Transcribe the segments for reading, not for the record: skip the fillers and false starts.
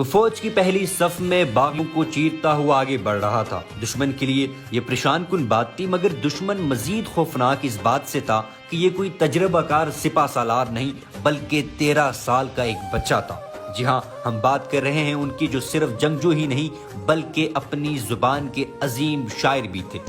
وہ فوج کی پہلی صف میں باغیوں کو چیرتا ہوا آگے بڑھ رہا تھا۔ دشمن کے لیے یہ پریشان کن بات تھی، مگر دشمن مزید خوفناک اس بات سے تھا کہ یہ کوئی تجربہ کار سپہ سالار نہیں بلکہ 13 سال کا ایک بچہ تھا۔ جی ہاں، ہم بات کر رہے ہیں ان کی جو صرف جنگجو ہی نہیں بلکہ اپنی زبان کے عظیم شاعر بھی تھے،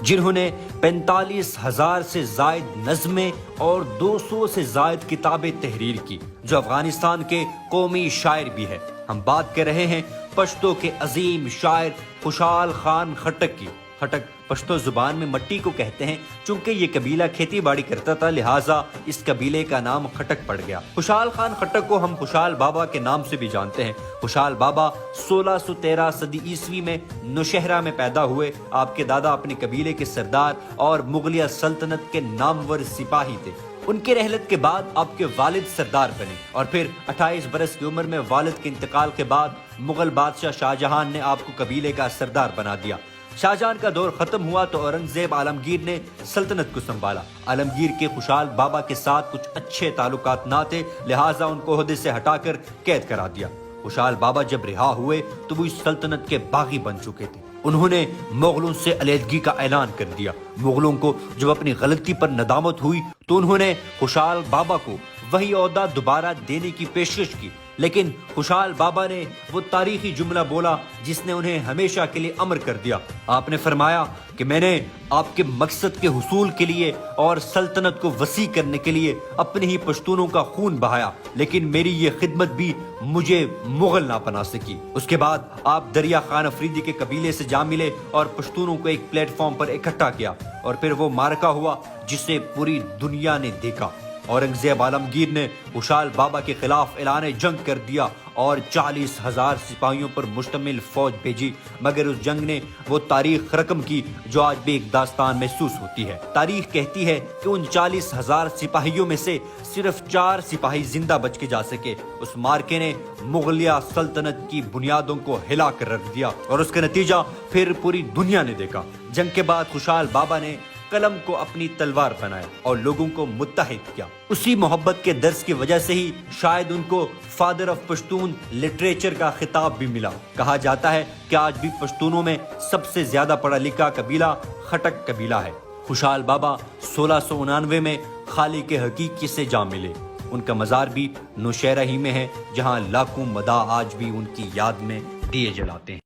جنہوں نے 45,000 سے زائد نظمیں اور 200 سے زائد کتابیں تحریر کی، جو افغانستان کے قومی شاعر بھی ہے۔ ہم بات کر رہے ہیں پشتو کے عظیم شاعر خوشحال خان خٹک کی۔ خٹک پشتو زبان میں مٹی کو کہتے ہیں، چونکہ یہ قبیلہ کھیتی باڑی کرتا تھا لہٰذا اس قبیلے کا نام خٹک پڑ گیا۔ خوشحال خان خٹک کو ہم خوشحال بابا کے نام سے بھی جانتے ہیں۔ خوشحال بابا 1613 صدی عیسوی میں نوشہرہ میں پیدا ہوئے۔ آپ کے دادا اپنے قبیلے کے سردار اور مغلیہ سلطنت کے نامور سپاہی تھے۔ ان کے رحلت کے بعد آپ کے والد سردار بنے اور پھر 28 برس کی عمر میں والد کے انتقال کے بعد مغل بادشاہ شاہجہان نے آپ کو قبیلے کا سردار بنا دیا۔ شاہجہان کا دور ختم ہوا تو اورنگزیب عالمگیر نے سلطنت کو سنبھالا۔ عالمگیر کے خوشحال بابا کے ساتھ کچھ اچھے تعلقات نہ تھے لہٰذا ان کو عہدے سے ہٹا کر قید کرا دیا۔ خوشحال بابا جب رہا ہوئے تو وہ اس سلطنت کے باغی بن چکے تھے۔ انہوں نے مغلوں سے علیحدگی کا اعلان کر دیا۔ مغلوں کو جب اپنی غلطی پر ندامت ہوئی تو انہوں نے خوشحال بابا کو وہی عہدہ دوبارہ دینے کی پیشکش کی، لیکن خوشحال بابا نے وہ تاریخی جملہ بولا جس نے انہیں ہمیشہ کے لیے امر کر دیا۔ آپ نے فرمایا کہ میں نے آپ کے مقصد کے حصول کے لیے اور سلطنت کو وسیع کرنے کے لیے اپنے ہی پشتونوں کا خون بہایا، لیکن میری یہ خدمت بھی مجھے مغل نہ بنا سکی۔ اس کے بعد آپ دریا خان افریدی کے قبیلے سے جا ملے اور پشتونوں کو ایک پلیٹ فارم پر اکٹھا کیا، اور پھر وہ معرکہ ہوا جسے پوری دنیا نے دیکھا۔ اورنگزیب عالمگیر نے خوشحال بابا کے خلاف اعلان جنگ کر دیا اور 40,000 سپاہیوں پر مشتمل فوج بھیجی، مگر اس جنگ نے وہ تاریخ رقم کی جو آج بھی ایک داستان محسوس ہوتی ہے۔ تاریخ کہتی ہے کہ ان 40,000 سپاہیوں میں سے صرف 4 سپاہی زندہ بچ کے جا سکے۔ اس مارکے نے مغلیہ سلطنت کی بنیادوں کو ہلا کر رکھ دیا اور اس کا نتیجہ پھر پوری دنیا نے دیکھا۔ جنگ کے بعد خوشحال بابا نے قلم کو اپنی تلوار بنایا اور لوگوں کو متحد کیا۔ اسی محبت کے درس کی وجہ سے ہی شاید ان کو فادر آف پشتون لٹریچر کا خطاب بھی ملا۔ کہا جاتا ہے کہ آج بھی پشتونوں میں سب سے زیادہ پڑھا لکھا قبیلہ خٹک قبیلہ ہے۔ خوشحال بابا 1699 میں خالق حقیقی سے جا ملے۔ ان کا مزار بھی نوشہرہ ہی میں ہے، جہاں لاکھوں مداح آج بھی ان کی یاد میں دیے جلاتے ہیں۔